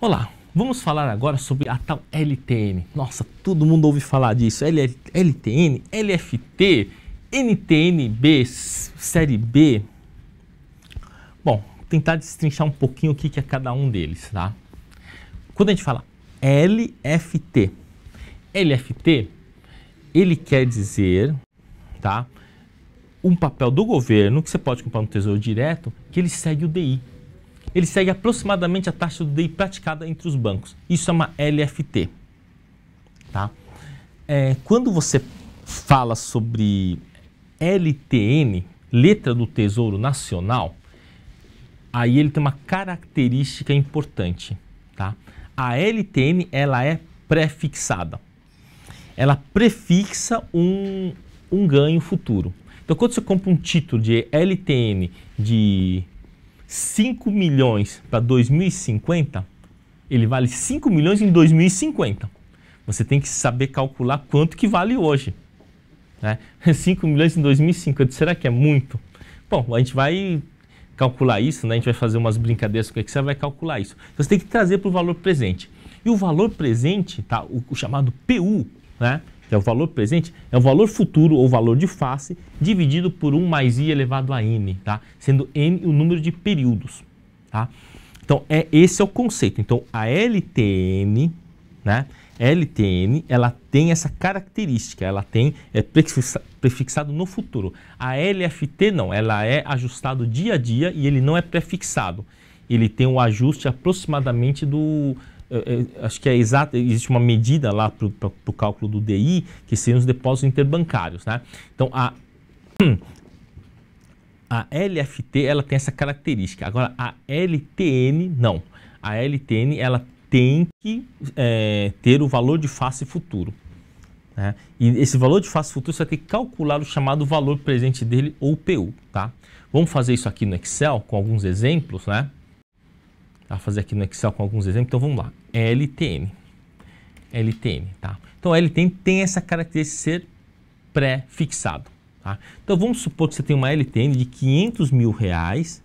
Olá, vamos falar agora sobre a tal LTN. Nossa, todo mundo ouve falar disso. LTN, LFT, NTN-B, Série B. Bom, tentar destrinchar um pouquinho o que é cada um deles, tá? Quando a gente fala LFT, ele quer dizer, tá, um papel do governo que você pode comprar no Tesouro Direto, que ele segue o DI. Ele segue aproximadamente a taxa do DI praticada entre os bancos. Isso é uma LFT. Tá? Quando você fala sobre LTN, letra do Tesouro Nacional, aí ele tem uma característica importante. Tá? A LTN ela é prefixada. Ela prefixa um ganho futuro. Então, quando você compra um título de LTN de 5 milhões para 2050, ele vale 5 milhões em 2050. Você tem que saber calcular quanto que vale hoje. Né? 5 milhões em 2050, será que é muito? Bom, a gente vai calcular isso, né? A gente vai fazer umas brincadeiras com o Excel, vai calcular isso. Então, você tem que trazer para o valor presente. E o valor presente, tá? o chamado PU, né? Que é o valor presente, é o valor futuro ou valor de face dividido por 1 mais I elevado a N, tá? Sendo N o número de períodos, tá? Então, esse é o conceito. Então, a LTN, né? LTN, ela tem essa característica, é prefixado no futuro. A LFT não, ela é ajustado dia a dia e ele não é prefixado. Ele tem um ajuste aproximadamente do... acho que é exato, existe uma medida lá para o cálculo do DI, que seriam os depósitos interbancários, né? Então, a LFT, ela tem essa característica. Agora, a LTN, não. A LTN, ela tem que ter o valor de face futuro. Né? E esse valor de face futuro, você vai ter que calcular o chamado valor presente dele, ou PU, tá? Vamos fazer isso aqui no Excel, com alguns exemplos, né? Vou fazer aqui no Excel com alguns exemplos, então vamos lá. LTN, tá? Então, LTN tem essa característica de ser pré-fixado, tá? Então, vamos supor que você tem uma LTN de 500 mil reais,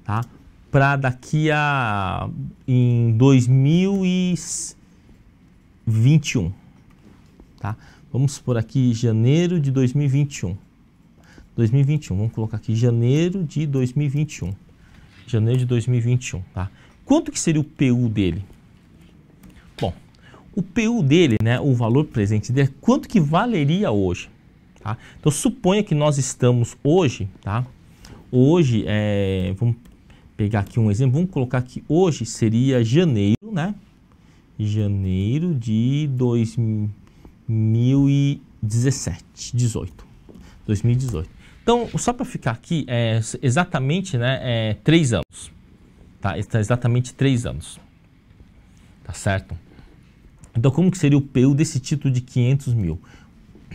tá? Para daqui a... em 2021, tá? Vamos supor aqui janeiro de 2021. Vamos colocar aqui janeiro de 2021. Janeiro de 2021, tá? Quanto que seria o PU dele? Bom, o PU dele, né, o valor presente dele, quanto que valeria hoje? Tá? Então, suponha que nós estamos hoje, tá? Hoje, vamos pegar aqui um exemplo, vamos colocar que hoje seria janeiro, né? Janeiro de 2018. Então, só para ficar aqui, exatamente, né, 3 anos. Tá? Está exatamente 3 anos. Tá certo? Então, como que seria o PU desse título de 500 mil?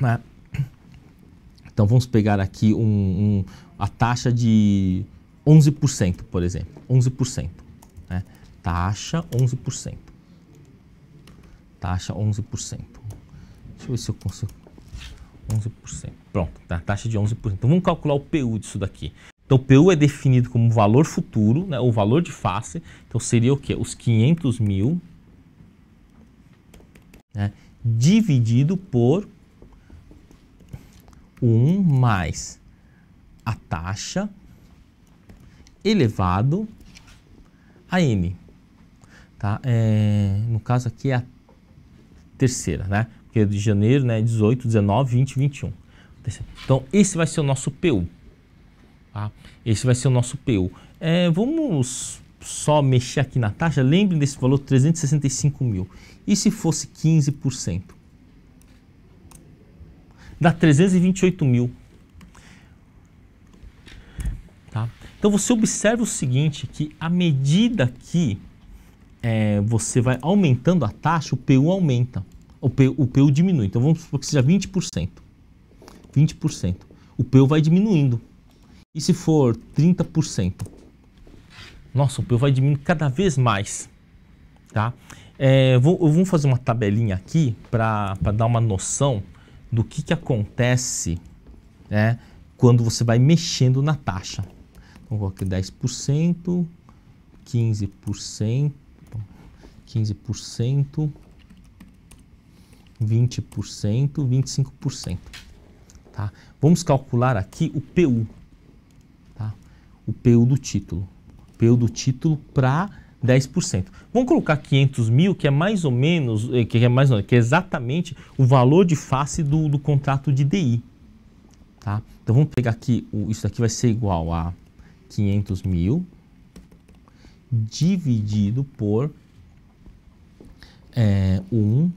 Né? Então, vamos pegar aqui a taxa de 11%, por exemplo. 11%. Né? Taxa 11%. Taxa 11%. Deixa eu ver se eu consigo... 11%. Pronto, tá? Taxa de 11%. Então, vamos calcular o PU disso daqui. Então, o PU é definido como valor futuro, né? O valor de face. Então, seria o quê? Os 500 mil, né? Dividido por 1 mais a taxa elevado a N. Tá? No caso aqui é a terceira, né? Que é de janeiro, né? 18, 19, 20, 21. Então, esse vai ser o nosso PU. Tá? Esse vai ser o nosso PU. Vamos só mexer aqui na taxa. Lembrem desse valor, 365 mil. E se fosse 15%? Dá 328 mil. Tá? Então, você observa o seguinte, que à medida que você vai aumentando a taxa, o PU aumenta. O PU diminui. Então, vamos supor que seja 20%. 20%. O PU vai diminuindo. E se for 30%? Nossa, o PU vai diminuindo cada vez mais. Tá? Vamos fazer uma tabelinha aqui para dar uma noção do que acontece, né, quando você vai mexendo na taxa. Então, vou colocar 10%, 15%, 15%, 20%, 25%. Tá? Vamos calcular aqui o PU. Tá? O PU do título. PU do título para 10%. Vamos colocar 500 mil, que é mais ou menos, que é exatamente o valor de face do contrato de DI. Tá? Então vamos pegar aqui, isso aqui vai ser igual a 500 mil dividido por 1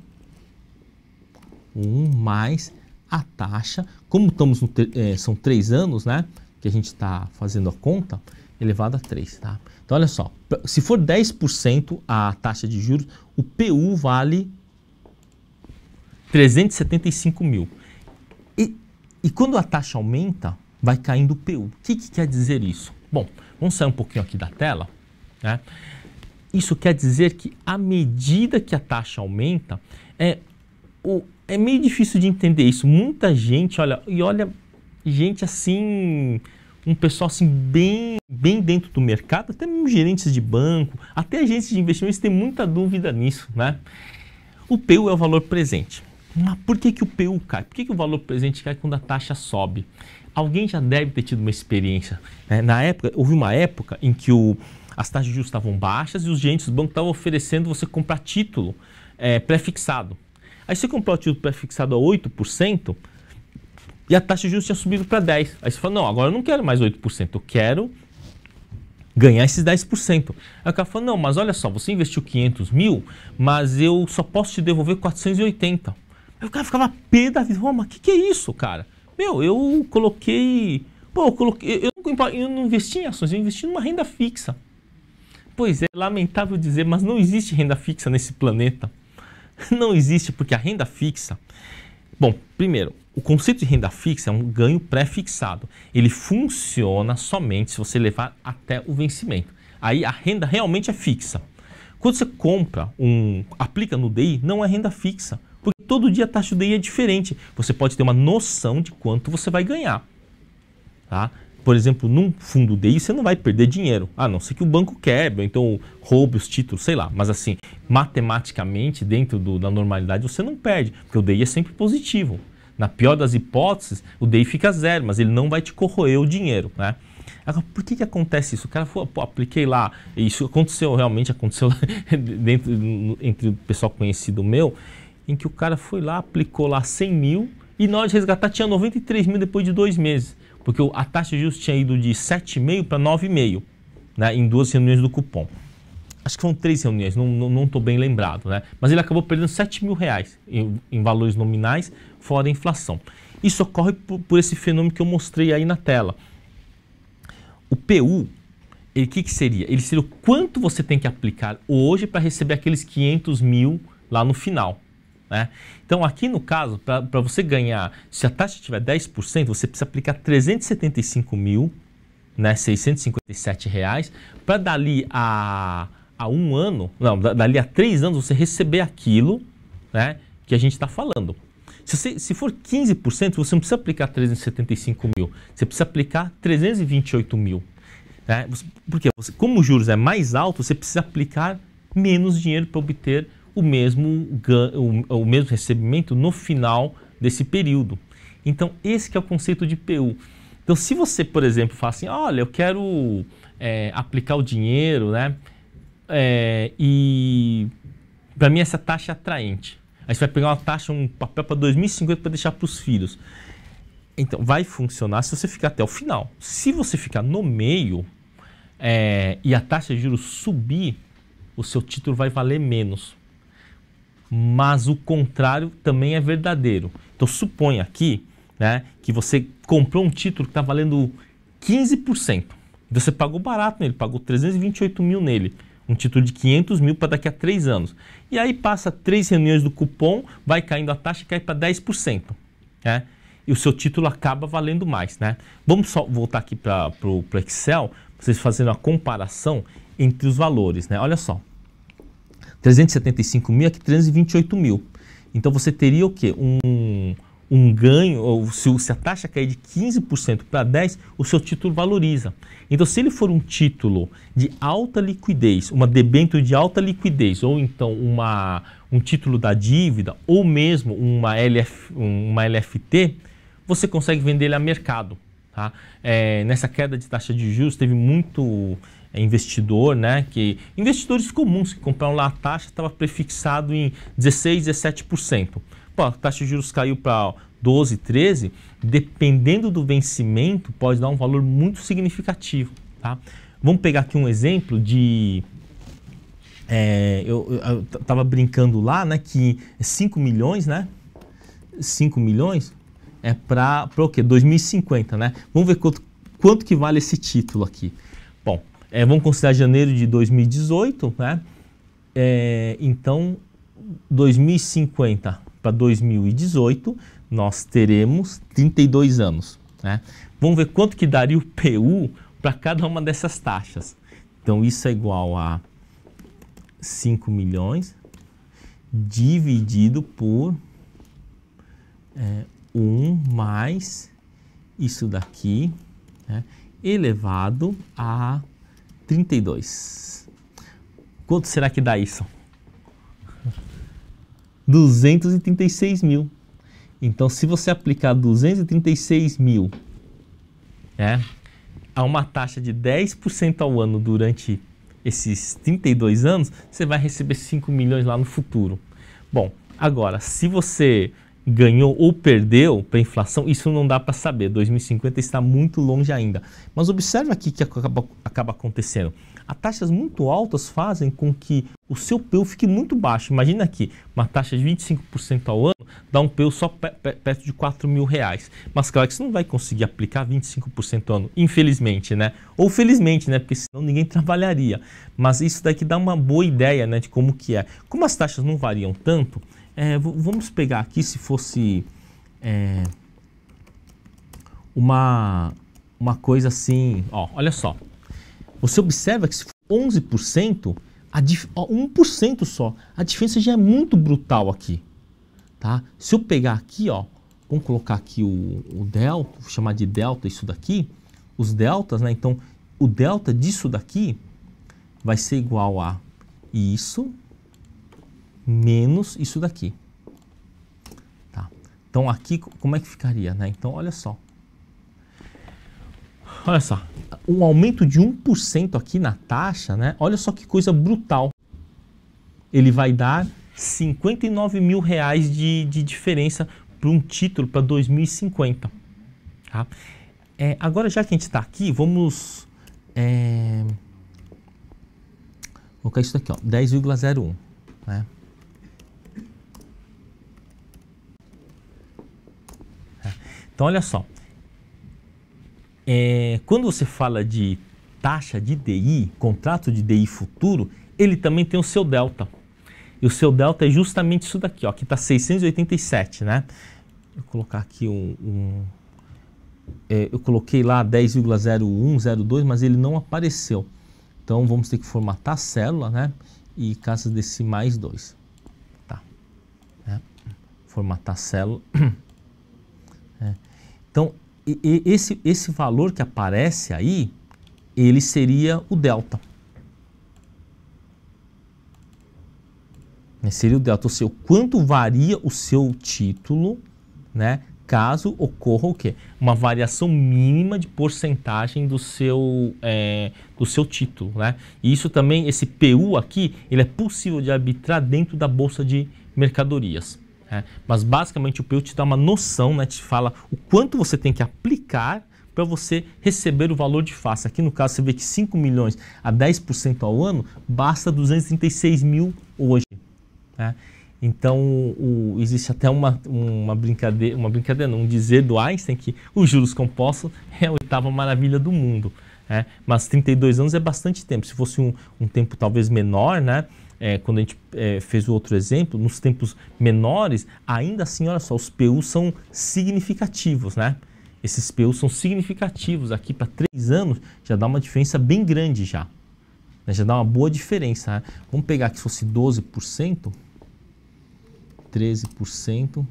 mais a taxa, como estamos no, são 3 anos, né, que a gente está fazendo a conta, elevado a 3, tá? Então olha só, se for 10% a taxa de juros, o PU vale 375 mil. E quando a taxa aumenta, vai caindo o PU. O que quer dizer isso? Bom, vamos sair um pouquinho aqui da tela, né? Isso quer dizer que à medida que a taxa aumenta, é meio difícil de entender isso. Muita gente, olha, gente assim, um pessoal assim bem dentro do mercado, até mesmo gerentes de banco, até agentes de investimentos têm muita dúvida nisso, né? O PU é o valor presente. Mas por que o PU cai? Por que o valor presente cai quando a taxa sobe? Alguém já deve ter tido uma experiência, né? Na época, houve uma época em que as taxas de juros estavam baixas e os gerentes do banco estavam oferecendo você comprar título pré-fixado. Aí você comprou o título pré-fixado a 8% e a taxa de juros tinha subido para 10%. Aí você fala, não, agora eu não quero mais 8%, eu quero ganhar esses 10%. Aí o cara fala, não, mas olha só, você investiu 500 mil, mas eu só posso te devolver 480. Aí o cara ficava pé da vida, mas que é isso, cara? Meu, eu coloquei... Pô, eu não investi em ações, eu investi numa renda fixa. Pois é, lamentável dizer, mas não existe renda fixa nesse planeta. Não existe, porque a renda fixa... Bom, primeiro, o conceito de renda fixa é um ganho pré-fixado. Ele funciona somente se você levar até o vencimento. Aí a renda realmente é fixa. Quando você compra, aplica no DI, não é renda fixa. Porque todo dia a taxa do DI é diferente. Você pode ter uma noção de quanto você vai ganhar. Tá? Por exemplo, num fundo DI você não vai perder dinheiro. A não ser que o banco quebre, ou então roube os títulos, sei lá. Mas assim, matematicamente, dentro da normalidade, você não perde. Porque o DI é sempre positivo. Na pior das hipóteses, o DI fica zero, mas ele não vai te corroer o dinheiro, né? Agora, por que acontece isso? O cara falou, pô, apliquei lá, isso realmente aconteceu lá entre o pessoal conhecido meu, em que o cara foi lá, aplicou lá 100 mil e na hora de resgatar tinha 93 mil depois de 2 meses. Porque a taxa de juros tinha ido de 7,5 para 9,5, né, em 2 reuniões do cupom. Acho que foram 3 reuniões, não estou bem lembrado, né? Mas ele acabou perdendo 7 mil reais em valores nominais, fora a inflação. Isso ocorre por esse fenômeno que eu mostrei aí na tela. O PU, o que seria? Ele seria o quanto você tem que aplicar hoje para receber aqueles 500 mil lá no final. Né? Então aqui no caso, para você ganhar, se a taxa tiver 10%, você precisa aplicar 375 mil, né, 657 reais, para dali a 1 ano, não, dali a 3 anos você receber aquilo, né, que a gente está falando. Se for 15%, você não precisa aplicar 375 mil, você precisa aplicar 328 mil. Né? Porque como os juros é mais alto, você precisa aplicar menos dinheiro para obter o mesmo recebimento no final desse período. Então, esse que é o conceito de PU. Então, se você, por exemplo, fala assim, olha, eu quero aplicar o dinheiro, né? E para mim essa taxa é atraente. Aí você vai pegar uma taxa, um papel para 2050 para deixar para os filhos. Então, vai funcionar se você ficar até o final. Se você ficar no meio e a taxa de juros subir, o seu título vai valer menos. Mas o contrário também é verdadeiro. Então, suponha aqui, né, que você comprou um título que está valendo 15%. Você pagou barato nele, pagou 328 mil nele. Um título de 500 mil para daqui a 3 anos. E aí passa 3 reuniões do cupom, vai caindo a taxa e cai para 10%. Né? E o seu título acaba valendo mais. Né? Vamos só voltar aqui para o Excel, para vocês fazerem uma comparação entre os valores. Né? Olha só. 375 mil aqui 328 mil. Então você teria o quê? um ganho, ou se a taxa cair de 15% para 10%, o seu título valoriza. Então, se ele for um título de alta liquidez, uma debênture de alta liquidez, ou então um título da dívida, ou mesmo uma LFT, você consegue vender ele a mercado. Tá? Nessa queda de taxa de juros, teve muito investidor, né, investidores comuns que compraram lá a taxa, estava prefixado em 16%, 17%. Pô, a taxa de juros caiu para 12%, 13%, dependendo do vencimento, pode dar um valor muito significativo. Tá? Vamos pegar aqui um exemplo de... eu estava brincando lá, né, que 5 milhões, né? 5 milhões é para o quê? 2050, né? Vamos ver quanto que vale esse título aqui. Bom, vamos considerar janeiro de 2018, né? Então, 2050 para 2018, nós teremos 32 anos, né? Vamos ver quanto que daria o PU para cada uma dessas taxas. Então, isso é igual a 5 milhões dividido por 1 mais isso daqui, né, elevado a 32. Quanto será que dá isso? 236 mil. Então, se você aplicar 236 mil a uma taxa de 10% ao ano durante esses 32 anos, você vai receber 5 milhões lá no futuro. Bom, agora, se você ganhou ou perdeu para a inflação, isso não dá para saber. 2050 está muito longe ainda. Mas observe aqui o que acaba acontecendo. As taxas muito altas fazem com que o seu PU fique muito baixo. Imagina aqui, uma taxa de 25% ao ano dá um PU só perto de 4 mil reais. Mas claro que você não vai conseguir aplicar 25% ao ano, infelizmente, né? Ou felizmente, né? Porque senão ninguém trabalharia. Mas isso daqui dá uma boa ideia, né, de como que é. Como as taxas não variam tanto, vamos pegar aqui se fosse uma coisa assim, ó, olha só. Você observa que se for 11%, 1% só, a diferença já é muito brutal aqui. Tá? Se eu pegar aqui, ó, vamos colocar aqui o delta, vou chamar de delta isso daqui, os deltas, né? Então, o delta disso daqui vai ser igual a isso menos isso daqui. Tá? Então, aqui, como é que ficaria, né? Então, olha só. Olha só, um aumento de 1% aqui na taxa, né? Olha só que coisa brutal. Ele vai dar 59 mil reais de diferença para um título para 2050. Tá? Agora, já que a gente está aqui, vamos colocar isso aqui, ó, 10,01. Né? Então, olha só. Quando você fala de taxa de DI, contrato de DI futuro, ele também tem o seu delta. E o seu delta é justamente isso daqui, ó, que está 687, né? Vou colocar aqui eu coloquei lá 10,0102, mas ele não apareceu. Então vamos ter que formatar a célula, né? E casas decimais 2. Tá. Formatar a célula. Então, esse valor que aparece aí, ele seria o delta. Seria o delta, ou seja, quanto varia o seu título, né, caso ocorra o quê? Uma variação mínima de porcentagem do seu título, né? E isso também, esse PU aqui, ele é possível de arbitrar dentro da Bolsa de Mercadorias. Mas basicamente o PU te dá uma noção, né, te fala o quanto você tem que aplicar para você receber o valor de face. Aqui no caso você vê que 5 milhões a 10% ao ano basta 236 mil hoje. Então existe até uma brincadeira, não, um dizer do Einstein que os juros compostos é a 8ª maravilha do mundo. Mas 32 anos é bastante tempo. Se fosse um tempo talvez menor, né? Quando a gente fez o outro exemplo, nos tempos menores, ainda assim, olha só, os PUs são significativos, né? Esses PUs são significativos. Aqui para 3 anos já dá uma diferença bem grande já. Né? Já dá uma boa diferença. Né? Vamos pegar que se fosse 12%, 13%,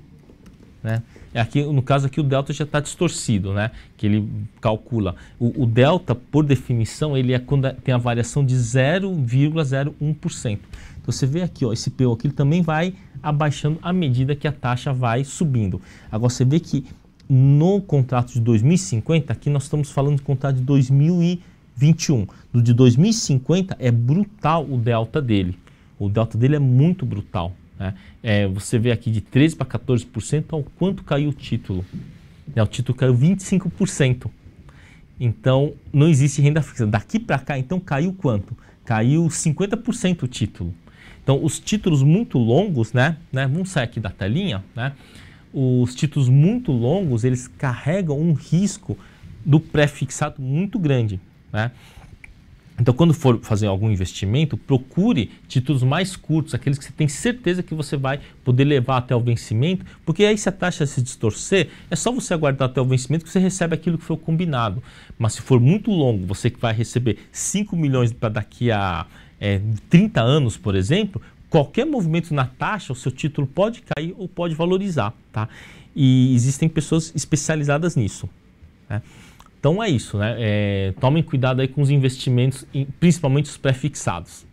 né? Aqui, no caso aqui o delta já está distorcido, né? Que ele calcula. O delta, por definição, ele é quando tem a variação de 0,01%. Então você vê aqui, ó, esse PO aqui ele também vai abaixando à medida que a taxa vai subindo. Agora você vê que no contrato de 2050, aqui nós estamos falando de contrato de 2021. Do de 2050 é brutal o delta dele. O delta dele é muito brutal, né? Você vê aqui de 13% para 14%, ao quanto caiu o título. O título caiu 25%. Então, não existe renda fixa. Daqui para cá, então, caiu quanto? Caiu 50% o título. Então, os títulos muito longos, né? Vamos sair aqui da telinha, né? Os títulos muito longos, eles carregam um risco do pré-fixado muito grande, né? Então, quando for fazer algum investimento, procure títulos mais curtos, aqueles que você tem certeza que você vai poder levar até o vencimento, porque aí se a taxa se distorcer, é só você aguardar até o vencimento que você recebe aquilo que foi combinado. Mas se for muito longo, você que vai receber 5 milhões para daqui a 30 anos, por exemplo, qualquer movimento na taxa, o seu título pode cair ou pode valorizar, tá? E existem pessoas especializadas nisso, né? Então é isso, né? Tomem cuidado aí com os investimentos, principalmente os pré-fixados.